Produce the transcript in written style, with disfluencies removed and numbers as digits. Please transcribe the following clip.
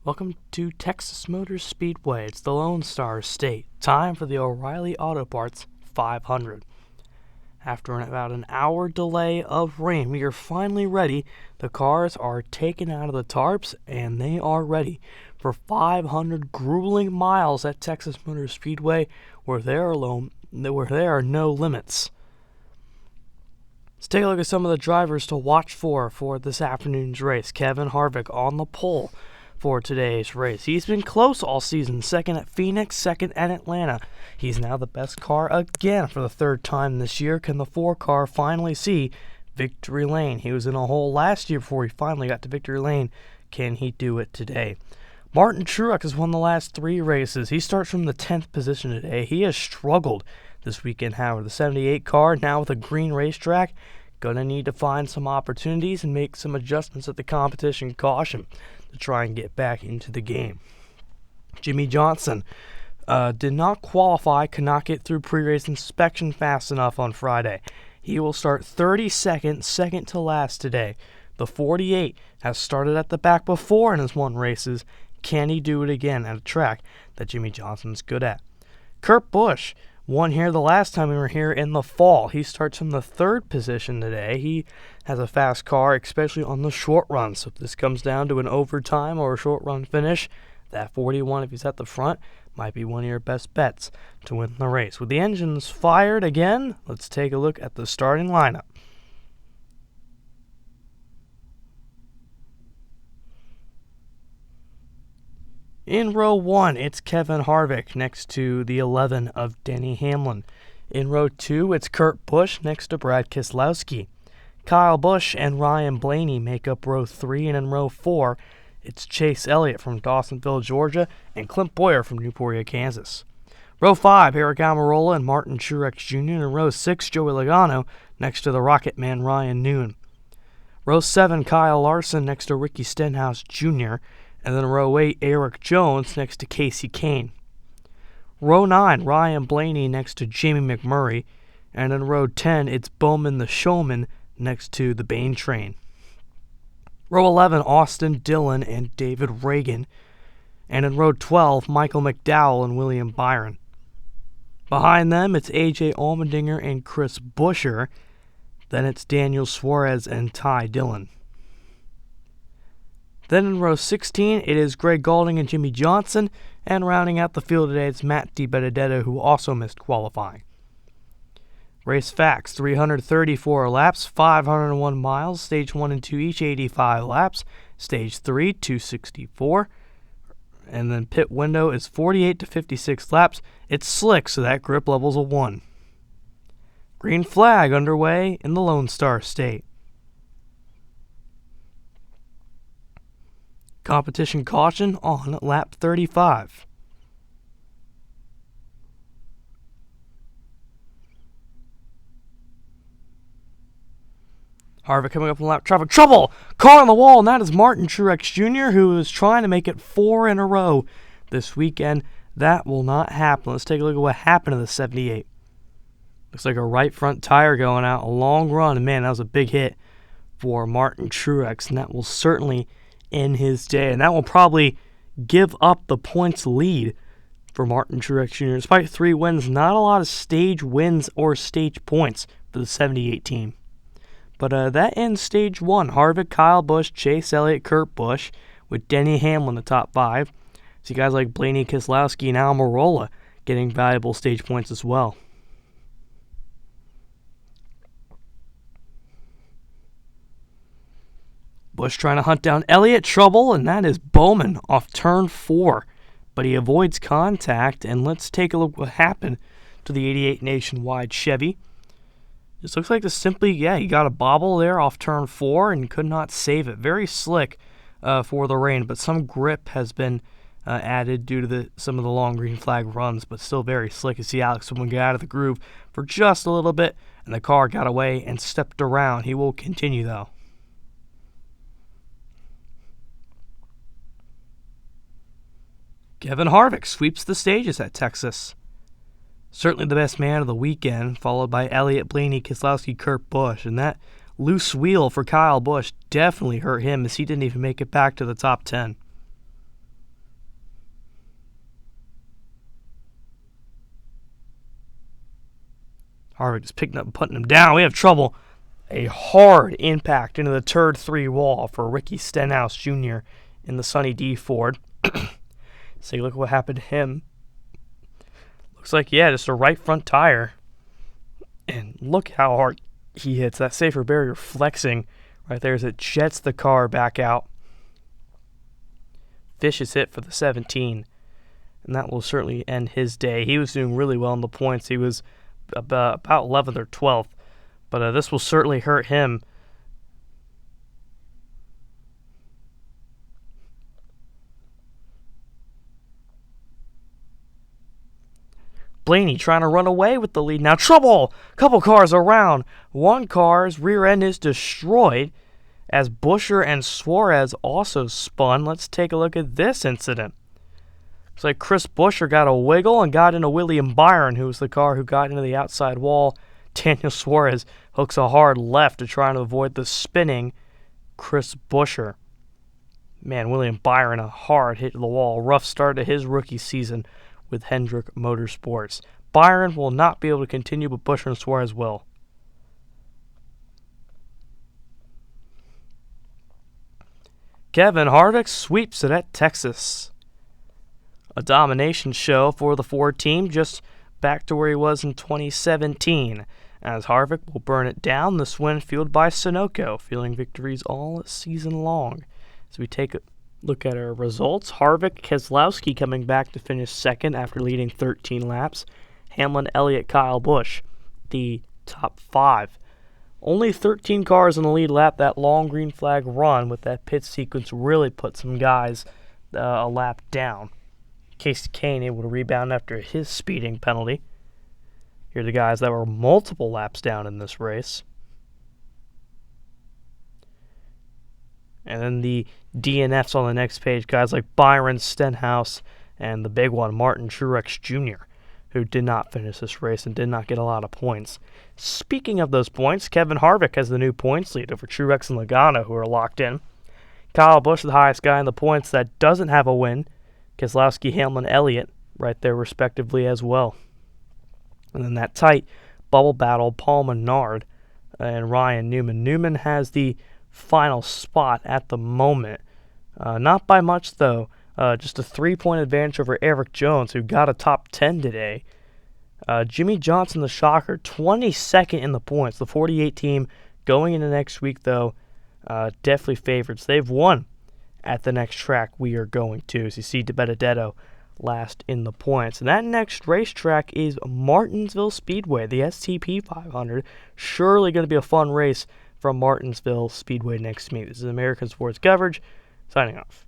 Welcome to Texas Motor Speedway. It's the Lone Star State. Time for the O'Reilly Auto Parts 500. After about an hour delay of rain, we are finally ready. The cars are taken out of the tarps, and they are ready for 500 grueling miles at Texas Motor Speedway, where there are no limits. Let's take a look at some of the drivers to watch for this afternoon's race. Kevin Harvick on the pole for today's race. He's been close all season, second at Phoenix, second at Atlanta. He's now the best car again for the third time this year. Can the 4 car finally see victory lane? He was in a hole last year before he finally got to victory lane. Can he do it today? Martin Truex has won the last 3 races. He starts from the 10th position today. He has struggled this weekend, however. The 78 car, now with a green racetrack, gonna need to find some opportunities and make some adjustments at the competition caution to try and get back into the game. Jimmy Johnson did not qualify, could not get through pre-race inspection fast enough on Friday. He will start 32nd, second to last today. The 48 has started at the back before and has won races. Can he do it again at a track that Jimmy Johnson's good at? Kurt Busch won here the last time we were here in the fall. He starts from the 3rd position today. He has a fast car, especially on the short run. So if this comes down to an overtime or a short run finish, that 41, if he's at the front, might be one of your best bets to win the race. With the engines fired again, let's take a look at the starting lineup. In row 1, it's Kevin Harvick next to the 11 of Denny Hamlin. In row 2, it's Kurt Busch next to Brad Keselowski. Kyle Busch and Ryan Blaney make up row 3, and in row 4, it's Chase Elliott from Dawsonville, Georgia, and Clint Boyer from Newport, Kansas. Row 5, Eric Almirola and Martin Truex Jr. In row 6, Joey Logano next to the Rocket Man Ryan Newman. Row 7, Kyle Larson next to Ricky Stenhouse Jr., and then row 8, Eric Jones next to Casey Kane. Row 9, Ryan Blaney next to Jamie McMurray. And in row 10, it's Bowman the Showman next to the Bane Train. Row 11, Austin Dillon and David Reagan. And in row 12, Michael McDowell and William Byron. Behind them, it's A.J. Allmendinger and Chris Buescher. Then it's Daniel Suarez and Ty Dillon. Then in row 16, it is Greg Gaulding and Jimmy Johnson, and rounding out the field today, it's Matt DiBenedetto, who also missed qualifying. Race facts: 334 laps, 501 miles, stage 1 and 2 each, 85 laps, stage 3, 264, and then pit window is 48 to 56 laps. It's slick, so that grip level's a 1. Green flag underway in the Lone Star State. Competition caution on lap 35. Harvick coming up in lap traffic. Trouble! Car on the wall, and that is Martin Truex Jr., who is trying to make it 4 in a row this weekend. That will not happen. Let's take a look at what happened to the 78. Looks like a right front tire going out. A long run, and man, that was a big hit for Martin Truex, and that will certainly in his day, and that will probably give up the points lead for Martin Truex Jr. Despite 3 wins, not a lot of stage wins or stage points for the 78 team. But that ends stage 1. Harvick, Kyle Busch, Chase Elliott, Kurt Busch, with Denny Hamlin the top 5. See guys like Blaney, Keselowski, and Almirola getting valuable stage points as well. Busch trying to hunt down Elliott, trouble, and that is Bowman off turn 4. But he avoids contact, and let's take a look what happened to the 88 Nationwide Chevy. This looks like he got a bobble there off turn 4 and could not save it. Very slick for the rain, but some grip has been added due to some of the long green flag runs, but still very slick. You see Alex Swin get out of the groove for just a little bit, and the car got away and stepped around. He will continue, though. Kevin Harvick sweeps the stages at Texas. Certainly the best man of the weekend, followed by Elliott, Blaney, Keselowski, Kurt Busch. And that loose wheel for Kyle Busch definitely hurt him, as he didn't even make it back to the top 10. Harvick is picking up and putting him down. We have trouble. A hard impact into the turd 3 wall for Ricky Stenhouse Jr. in the Sonny D Ford. So look what happened to him. Looks like, yeah, just a right front tire. And look how hard he hits. That safer barrier flexing right there as it jets the car back out. Vicious hit for the 17. And that will certainly end his day. He was doing really well in the points. He was about 11th or 12th. But this will certainly hurt him. Blaney trying to run away with the lead. Now trouble! Couple cars around. One car's rear end is destroyed as Buescher and Suarez also spun. Let's take a look at this incident. Looks like Chris Buescher got a wiggle and got into William Byron, who was the car who got into the outside wall. Daniel Suarez hooks a hard left to try to avoid the spinning Chris Buescher. Man, William Byron, a hard hit to the wall. Rough start to his rookie season with Hendrick Motorsports. Byron will not be able to continue, but Buescher and Suarez will. Kevin Harvick sweeps it at Texas. A domination show for the Ford team, just back to where he was in 2017, as Harvick will burn it down. This win fueled by Sunoco, fueling victories all season long. As we take a look at our results, Harvick, Keselowski coming back to finish second after leading 13 laps. Hamlin, Elliott, Kyle Busch, the top 5. Only 13 cars in the lead lap. That long green flag run with that pit sequence really put some guys a lap down. Casey Kane able to rebound after his speeding penalty. Here are the guys that were multiple laps down in this race. And then the DNFs on the next page, guys like Byron Stenhouse and the big one, Martin Truex Jr., who did not finish this race and did not get a lot of points. Speaking of those points, Kevin Harvick has the new points lead over Truex and Logano, who are locked in. Kyle Busch, the highest guy in the points that doesn't have a win. Keselowski, Hamlin, Elliott, right there respectively as well. And then that tight bubble battle, Paul Menard and Ryan Newman. Newman has the final spot at the moment. Not by much, though. Just a 3-point advantage over Eric Jones, who got a top 10 today. Jimmy Johnson, the shocker, 22nd in the points. The 48 team going into next week, though, definitely favorites. They've won at the next track we are going to. As you see, DiBenedetto last in the points. And that next racetrack is Martinsville Speedway, the STP 500. Surely going to be a fun race from Martinsville Speedway next week. This is American Sports Coverage, signing off.